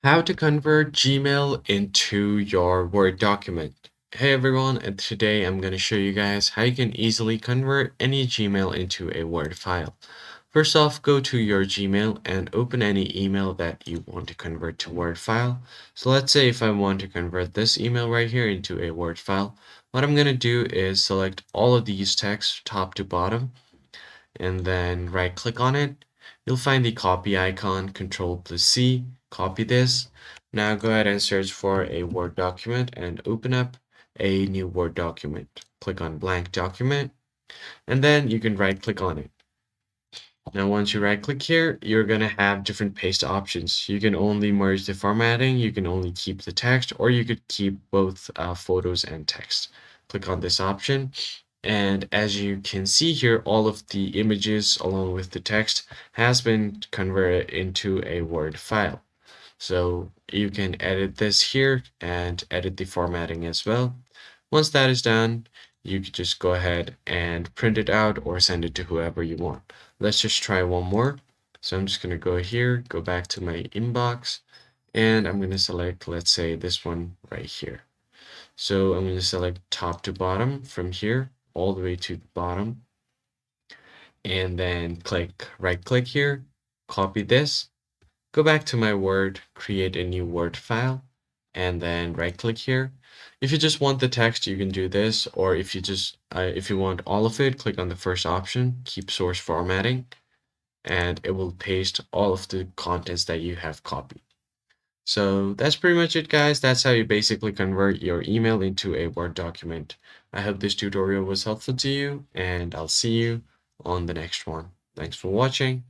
How to convert Gmail into your Word document. Hey everyone, and today I'm going to show you guys how you can easily convert any Gmail into a Word file. First off, go to your Gmail and open any email that you want to convert to Word file. So let's say if I want to convert this email right here into a Word file, what I'm going to do is select all of these texts top to bottom and then right click on it. You'll find the copy icon, Control+C, copy this. Now go ahead and search for a Word document and open up a new Word document. Click on blank document and then you can right click on it. Now once you right click here, you're going to have different paste options. You can only merge the formatting, you can only keep the text, or you could keep both photos and text. Click on this option. And as you can see here, all of the images along with the text has been converted into a Word file. So you can edit this here and edit the formatting as well. Once that is done, you could just go ahead and print it out or send it to whoever you want. Let's just try one more. So I'm just going to go here, go back to my inbox, and I'm going to select, let's say, this one right here. So I'm going to select top to bottom from here all the way to the bottom, and then right click here, copy this, go back to my Word, create a new Word file, and then right click here. If you just want the text, you can do this, or if you want all of it, click on the first option, keep source formatting, and it will paste all of the contents that you have copied. So that's pretty much it, guys. That's how you basically convert your email into a Word document. I hope this tutorial was helpful to you, and I'll see you on the next one. Thanks for watching.